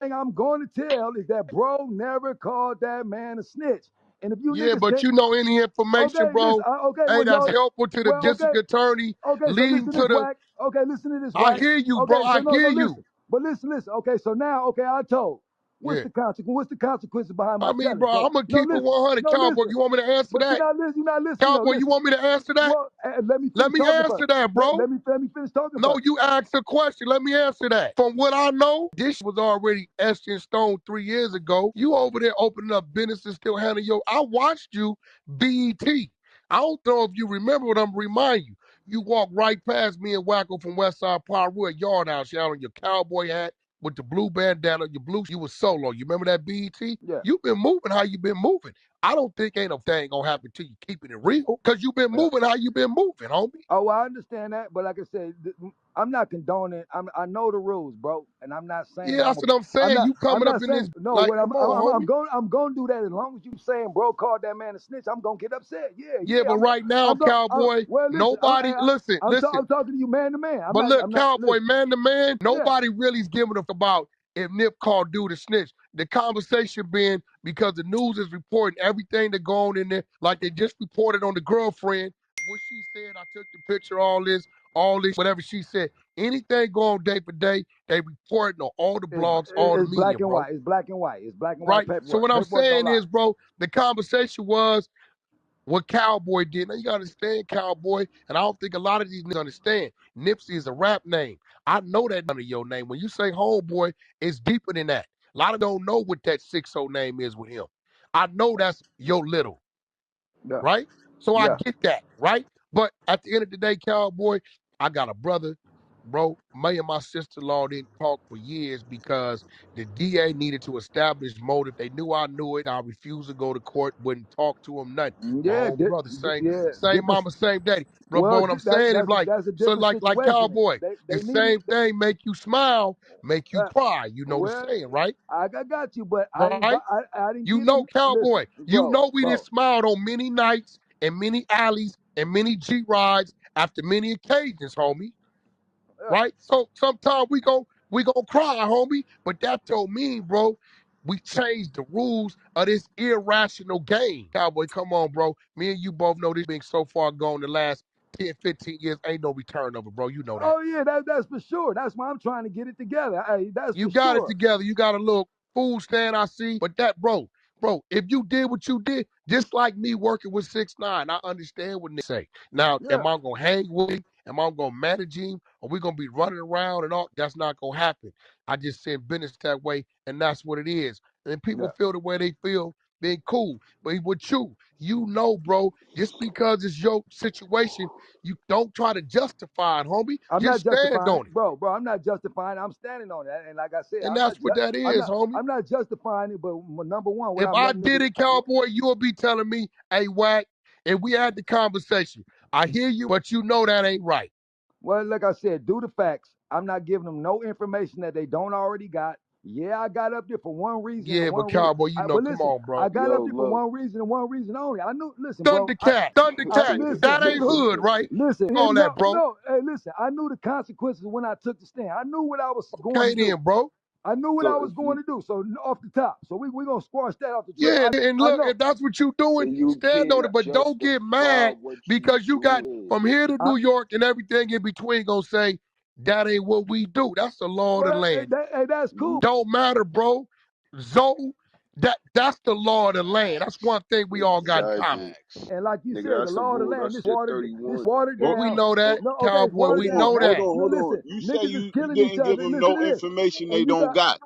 thing I'm going to tell is that bro never called that man a snitch. And if you Yeah, niggas but can't, you know any information, okay, listen, bro, okay, hey, well, that's y'all, helpful to the well, okay, district attorney okay, so leading listen to to this, the, Wack. Okay, listen to this, I Wack. hear you, bro, Okay, so I no, hear no, you. listen. But listen. Okay, so now, okay, I told. What's Yeah. the consequence? What's the consequences behind my I mean, telling? bro, So I'm going to no, keep it listen, 100, no, Cowboy. listen. You want me to answer But that? you're not listening. No, Cowboy, you listen. want me to answer that? Well, let me Let finish me talking answer first. that, bro. Let me finish talking No, first. you asked a question. Let me answer that. From what I know, this was already etched in stone 3 years ago. You over there opening up businesses, still handling your. I watched you, BET. I don't know if you remember what I'm remind you. You walked right past me and Wacko from Westside Piru at Yard House. You had on your cowboy hat with the blue bandana, your blue. You was solo. You remember that BET? Yeah, You've been moving how you been moving. I don't think ain't no thing gonna happen to you keeping it real, cause you been yeah. moving how you been moving, homie. Oh, well, I understand that, but like I said, I'm not condoning. I know the rules, bro, and I'm not saying Yeah, that's what I'm I'm saying. not. You I'm coming up not in this saying no. like, What come on, homie. I'm going to do that as long as you saying, bro, called that man a snitch. I'm gonna get upset. Yeah, Yeah, yeah. but right now, I'm going. Cowboy, Well, listen. nobody listen, listen. I'm talking to you, man to man. I'm But not. look, I'm not. Cowboy, Listen. man to man, Yeah. nobody really is giving a about if Nip called dude a snitch. The conversation been because the news is reporting everything that going in there, like they just reported on the girlfriend. What she said, I took the picture, all this, whatever she said. Anything going day for day, they reporting on all the blogs, all the It's media, black and bro. white. It's black and white. It's black and white Right? So paperwork. what I'm Paperwork don't saying lie. is, bro, the conversation was what Cowboy did. Now you gotta understand Cowboy, and I don't think a lot of these niggas understand. Nipsey is a rap name. I know that none of your name. When you say homeboy, it's deeper than that. A lot of don't know what that 6 name is with him. I know that's your little, Yeah. right? So I Yeah. get that, right? But at the end of the day, Cowboy, I got a brother, bro. Me and my sister-in-law didn't talk for years because the DA needed to establish motive. They knew I knew it. I refused to go to court, wouldn't talk to him, nothing. My Yeah. own brother, same, Yeah. same Different. mama, same daddy. But Well, what I'm saying is like, that's a so different like situation. Cowboy, the They needed. same thing make you smile, make you cry. You know the Well, saying, right? I got you, but Right? I didn't You give know, him. Listen, Cowboy, you bro, know we done bro. smiled on many nights and many alleys and many G rides after many occasions, homie. Uh, Right? So sometimes we gon' cry, homie. But that don't mean, bro, we changed the rules of this irrational game. Cowboy, come on, bro. Me and you both know this being so far gone the last 10, 15 years. Ain't no return of it, bro. You know that. oh yeah, that's for sure. That's why I'm trying to get it together. Hey, that's You for got it sure. together. You got a little food stand, I see. But that, bro, if you did what you did, just like me working with 6ix9ine, I understand what they say. Now, Yeah, am I gonna hang with him? Am I gonna manage him? Are we gonna be running around and all? That's not gonna happen. I just send business that way, and that's what it is. And people yeah. feel the way they feel, then cool. But with you know, bro, just because it's your situation, you don't try to justify it, homie. I'm not Just stand justifying, on it. bro. I'm not justifying. I'm standing on that. And like I said, And that's what that is, homie. I'm not justifying it. But number one, what If I'm I letting did niggas. it, Cowboy, you will be telling me, hey, Wack, and we had the conversation. I hear you, but you know that ain't right. Well, like I said, do the facts. I'm not giving them no information that they don't already got. Yeah, I got up there for one reason and Yeah, but one reason. Cowboy, you know, But come listen, on, I bro. got up Yo, there for look. one reason and one reason only. I knew. Listen, bro. Thundercat, Thundercat, that ain't hood, right? Listen. All No, that, bro. no. Hey, listen. I knew the consequences when I took the stand. I knew what I was going to Okay do. then, bro. I knew what I So was going to do. So off the top. So we gonna squash that off the trail. Yeah, and I look, know. if that's what you doing, and you stand on can't it. But don't get justify mad what you because you got doing. from here to I, New York and everything in between gonna say, that ain't what we do. That's the law of the well, land. that's cool. You Don't matter, bro. Zoe, that's the law of the land. That's one thing we all got in common. exactly. Facts. And like you Nigga, said, the that's a law of the rule. land, That's shit 31. watered But we down. know Oh, that, No, okay, it's Cowboy, watered hold we on, down. know Hey, hold that. on, no, hold on. listen, You say niggas is you killing each didn't give other. them Listen no to this. information And they you don't got, got.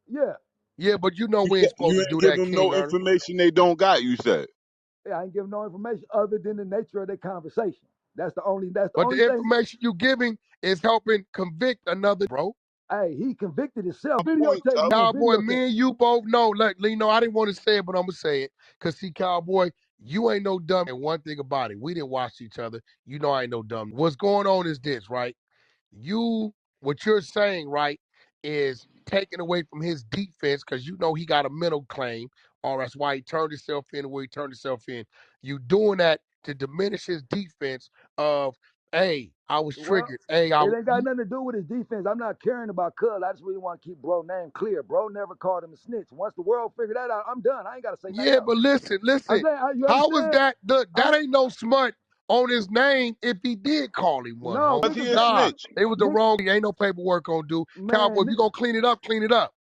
yeah, Yeah, but you know we ain't supposed You to ain't do give that, them King no Ernest. information they don't got, you said. yeah, I ain't giving no information other than the nature of the conversation. That's the But only the thing. information you giving is helping convict another, bro. Hey, he convicted himself. Point, Videotape, we tough. gonna Cowboy, videotape. me and you both know. Look, Lino, I didn't want to say it, but I'm gonna say it. Cause see, Cowboy, you ain't no dumb. And one thing about it, we didn't watch each other. You know I ain't no dumb. What's going on is this, right? What you're saying, right, is taken away from his defense because you know he got a mental claim, or that's why he turned himself in the way he turned himself in. You doing that to diminish his defense of Hey, I was Well, triggered. Hey, it ain't got nothing to do with his defense. I'm not caring about Cuz. I just really want to keep bro name clear. Bro never called him a snitch. Once the world figured that out, I'm done. I ain't got to say nothing yeah, else. but listen, I'm listen. saying, you How was understand? that? I That ain't no smut on his name if he did call him one, no Was homie. he niggas a got Nah, snitch? it was the nigga, wrong. Ain't no paperwork on dude. Cowboy, man. if you gonna clean it up, clean it up.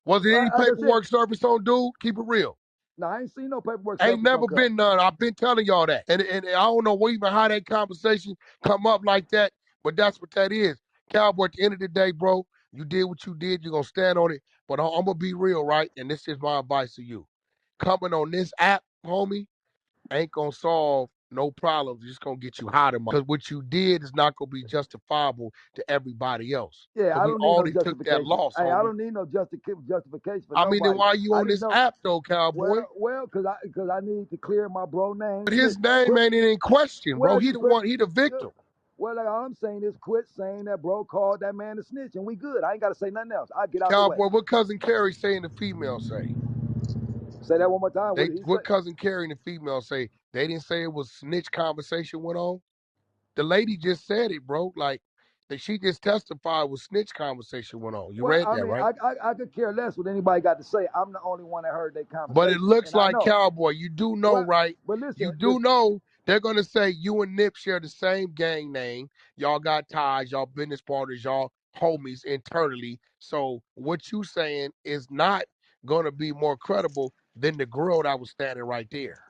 Was there any Like I said, paperwork service on dude? Keep it real. no, I ain't seen no paperwork Ain't surface on never Cuz. been none. I've been telling y'all that. And I don't know even how that conversation come up like that, but that's what that is. Cowboy, at the end of the day, bro, you did what you did. You're going to stand on it. But I'm going to be real, right? And this is my advice to you. Coming on this app, homie, ain't going to solve no problems. It's just going to get you hotter. Because what you did is not going to be justifiable to everybody else. Yeah, Because I we don't need no already took that justification. loss, Hey, I homie. don't need no justification for I mean, then nobody. why you I on just this know, app, though, Cowboy? cause I need to clear my bro name. But Snitch. his name Quit. ain't in question, bro. Well, He just the quit. one, he the victim. Well, like all I'm saying is quit saying that bro called that man a snitch, and we good. I ain't got to say nothing else. I get out the way. Cowboy, what cousin Carrie saying the female say? Say that one more time. What They did he say? what cousin Carrie and the female say? They didn't say it was snitch conversation went on. The lady just said it, bro. Like that she just testified was snitch conversation went on. You Well, read I that, mean, right? I could care less what anybody got to say. I'm the only one that heard that But it conversation, looks and I like know. Cowboy, you do know, Well, right? but You listen, do know they're gonna say you and Nip share the same gang name. Y'all got ties, y'all business partners, y'all homies internally. So what you saying is not gonna be more credible than the girl that was standing right there.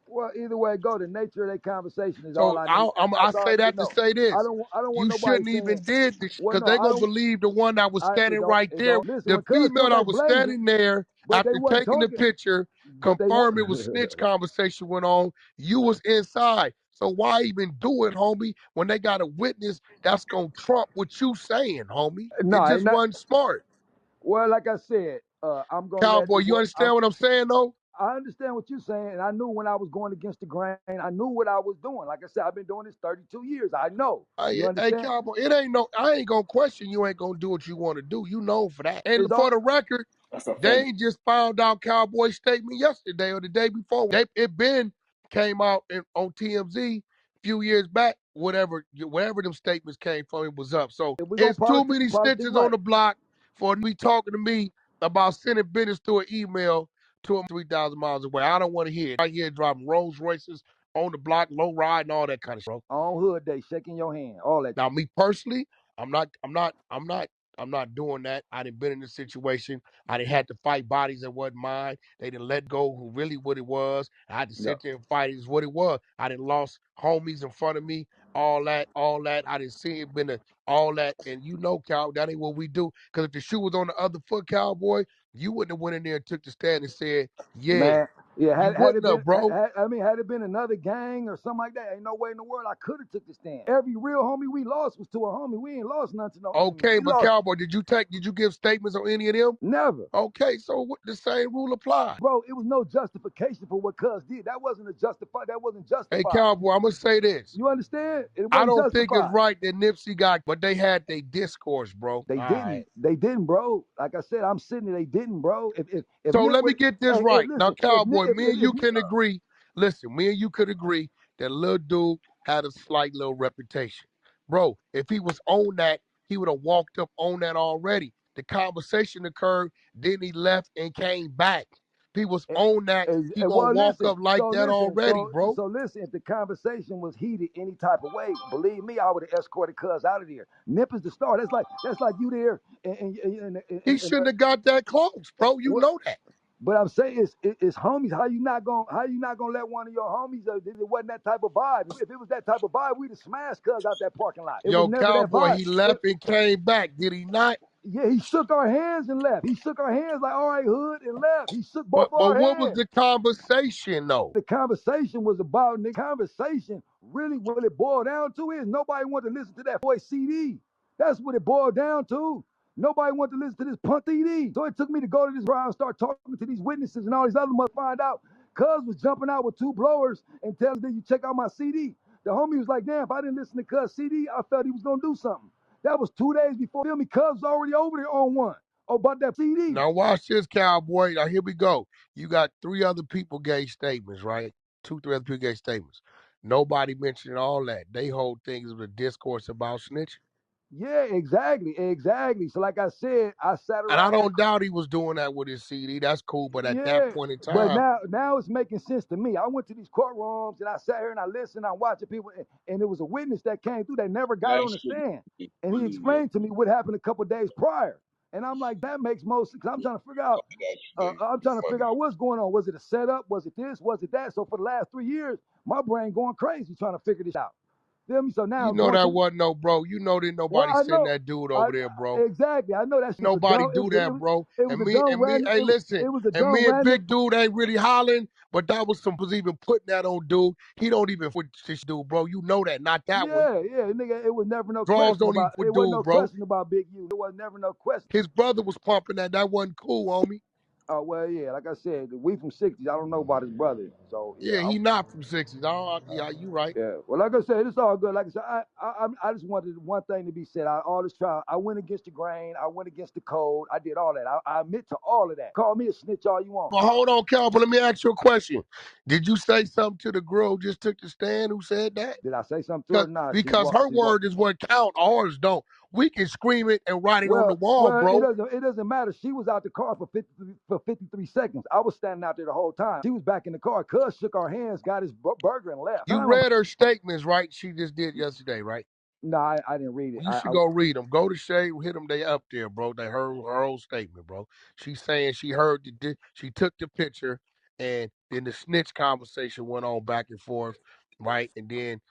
well, either way it go, the nature of that conversation is all So I need. I That's all I say need to that to know. say this. I don't want You nobody shouldn't saying, even did this well, because no, they I gonna don't. believe the one that was standing right It there. don't. Listen, The when Cuz female took that that was blazing, standing there but they after wasn't taking the talking. picture, But they want. confirm it was snitch conversation went on. You was inside. So why even do it, homie, when they got a witness that's gonna trump what you saying, homie? It No, ain't just not. wasn't smart. Well, like I said, I'm gonna let Cowboy, the. you understand what I'm saying though? I understand what you're saying, and I knew when I was going against the grain. I knew what I was doing. Like I said, I've been doing this 32 years. I know. You Hey, understand? Cowboy, it ain't no. I ain't gonna question you. Ain't gonna do what you want to do. You know for that. And It's for all. the record, That's a they fact. ain't just found out Cowboy statement yesterday or the day before. It been came out on TMZ a few years back. Whatever them statements came from, it was up. So If we're gonna it's too many politic stitches on right. the block for me talking to me about sending business through an email to him 3,000 miles away. I don't want to hear it. I hear driving Rolls Royces on the block, low ride, and all that kind of stuff. On hood day, shaking your hand, all that. Now, me personally, I'm not doing that. I didn't been in this situation. I didn't had to fight bodies that wasn't mine. They didn't let go who really what it was. I had to Yeah, sit there and fight it is what it was. I didn't lost homies in front of me, all that. I didn't see it been all that. And you know, Cal, that ain't what we do. Because if the shoe was on the other foot, Cowboy, you wouldn't have went in there and took the stand and said, yeah. man. Yeah, You had wouldn't it been, have, bro. had it been another gang or something like that, ain't no way in the world I could have took the stand. Every real homie we lost was to a homie. We ain't lost nothing to no enemy. Okay, We but lost Cowboy, did you give statements on any of them? never. Okay, so the same rule apply. Bro, it was no justification for what Cuz did. That wasn't a justify. That wasn't Hey, justified. Cowboy, I'm gonna say this. You understand? It I wasn't don't think it's justified. right that Nipsey got, but they had their discourse, bro. They All right. didn't. They didn't, bro. Like I said, I'm sitting there. They didn't, bro. If So Nip let me would, get this hey, right. Now, listen, Cowboy, me and if you can agree. Listen, me and you could agree that little dude had a slight little reputation. Bro, if he was on that, he would have walked up on that already. The conversation occurred, then he left and came back. If he was on that, he gonna well, walk listen. up like So that listen. already, bro. So listen. If the conversation was heated any type of way, believe me, I would have escorted Cuz out of there. Nip is the star. That's like you there He shouldn't have got that close, bro. You what? know that. But I'm saying it's homies. How you not gonna let one of your homies? It wasn't that type of vibe. If it was that type of vibe, we'd have smashed Cuz out that parking lot. It was Yo, never that Cowboy, vibe. he left and came back. Did he not? Yeah, he shook our hands and left. He shook our hands like, all right, hood, and left. He shook both But our what was hands. the conversation though? The conversation was about the conversation. Really, what it boiled down to is nobody wanted to listen to that boy CD. That's what it boiled down to. Nobody wanted to listen to this punk CD. So it took me to go to this round and start talking to these witnesses and all these other motherfuckers. Find out Cuz was jumping out with two blowers and telling them, you check out my CD. The homie was like, damn, if I didn't listen to Cuz CD, I felt he was gonna do something. That was 2 days before me. Cuz was already over there on one. Oh, about that CD. Now watch this, Cowboy. Now here we go. You got three other people gave statements, right? Two, three other people gave statements. Nobody mentioned all that. They whole things was a discourse about snitching. Yeah, exactly. So like I said, I sat And I around there. don't doubt he was doing that with his CD. That's cool. But at that Yeah, point in but time, now it's making sense to me. I went to these courtrooms and I sat here and I listened. I'm watching people, and it was a witness that came through that never got That on the shit stand, is and he funny, yo. explained to me what happened a couple days prior. And I'm like, that makes most sense. I'm trying to figure out. That I'm shit trying to figure funny. out what's going on. Was it a setup? Was it this? Was it that? So for the last 3 years, my brain going crazy trying to figure this out. Feel me? So you now know going that to wasn't no bro. You know that well, nobody I send know, that dude I over there, bro. exactly. I know that shit was a Nobody dumb. do that, bro. It was a dumb And me, random. hey, listen, It was a and dumb me and random. Big Dude ain't really hollering, but that was even putting that on dude. He don't even with this dude, bro. You know that, not that one. Yeah, nigga. It was never no Draws question don't even about. It with wasn't dude, no bro. question about Big U. It was never no question. His brother was pumping that. That wasn't cool, homie. Oh well, yeah. Like I said, we from '60s. I don't know about his brother. So yeah, Yeah, he not from 60s. Yeah, you right. yeah. Well, like I said, it's all good. Like I said, I just wanted one thing to be said. All this trial, I went against the grain. I went against the code. I did all that. I admit to all of that. Call me a snitch all you want. But hold on, Calvin. Let me ask you a question. Did you say something to the girl who just took the stand who said that? Did I say something to her? Nah, she Because walked. her word is what count. Ours don't. We can scream it and write it on the wall, It bro. doesn't matter. She was out the car for 53 seconds. I was standing out there the whole time. She was back in the car. Cuz shook our hands, got his burger, and left. You read her statements, right? She just did yesterday, right? No, I didn't read it. Well, you should go read them. Go to Shay, hit them. They up there, bro. They heard her whole statement, bro. She's saying she heard she took the picture, and then the snitch conversation went on back and forth, right? And then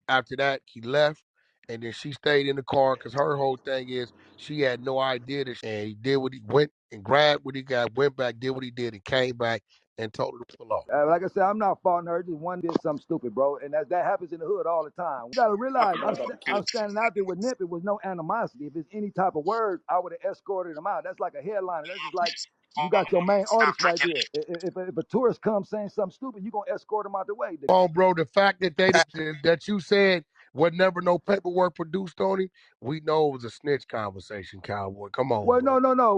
after that, he left, and then she stayed in the car because her whole thing is she had no idea that, and he did what he went and grabbed what he got, went back, did what he did, and came back and told her to pull off. like I said, I'm not faulting her. Just one did something stupid, bro, and that happens in the hood all the time. You gotta realize, I'm standing out there with Nip. It was no animosity. If it's any type of words, I would have escorted him out. That's like a headliner. That's just like you got your main artist right there. If a tourist comes saying something stupid, you gonna escort him out the way. Oh, bro, the fact that that you said was never no paperwork produced on him, we know it was a snitch conversation, Cowboy. Come on, Well, bro.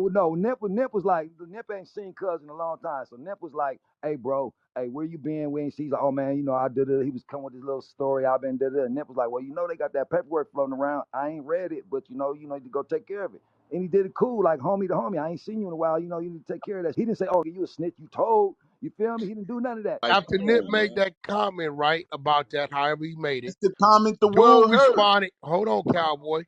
no. Nip was like, Nip ain't seen Cuz in a long time. So Nip was like, hey, bro, hey, where you been? We ain't see. He's like, oh man, I did it. He was coming with his little story. I've been did it. And Nip was like, well, they got that paperwork floating around. I ain't read it, but you need to go take care of it. And he did it cool, like homie to homie. I ain't seen you in a while. You need to take care of that. He didn't say, oh, you a snitch. You told. You feel me? He didn't do none of that. Like, After come Nip on, made man. that comment, right, about that, however he made it, It's the comment the dude world heard. responded, hold on, Cowboy.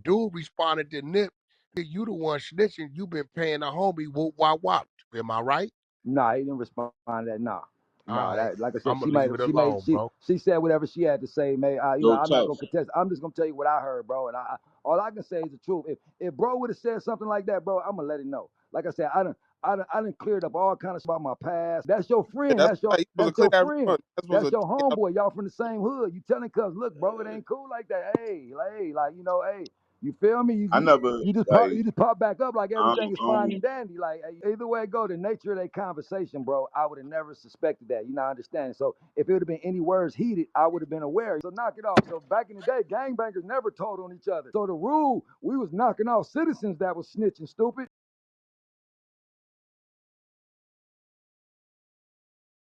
Dude responded to Nip, you the one snitching, you been paying the homie whoop wop wop. Am I right? Nah, he didn't respond to that. Nah. All No, right. that like I said, I'm gonna leave it alone, bro. she said whatever she had to say. No I'm not tough. gonna contest. I'm just gonna tell you what I heard, bro. And all I can say is the truth. If bro would have said something like that, bro, I'm gonna let him know. Like I said, I done cleared up all kind of stuff about my past. That's your Yeah, friend. that's right. You supposed to That's clear your that friend. wrong. That's supposed That's to your clean up. homeboy. Y'all from the same hood. You telling cuz, look, bro, it ain't cool like that. Hey, hey. You feel me? I never like. You just pop back up like I everything is fine don't. and dandy. Like either way it go, the nature of that conversation, bro, I would have never suspected that. You know, I understand. So if it would have been any words heated, I would have been aware. So knock it off. So back in the day, gangbangers never told on each other. So the rule, we was knocking off citizens that was snitching, stupid.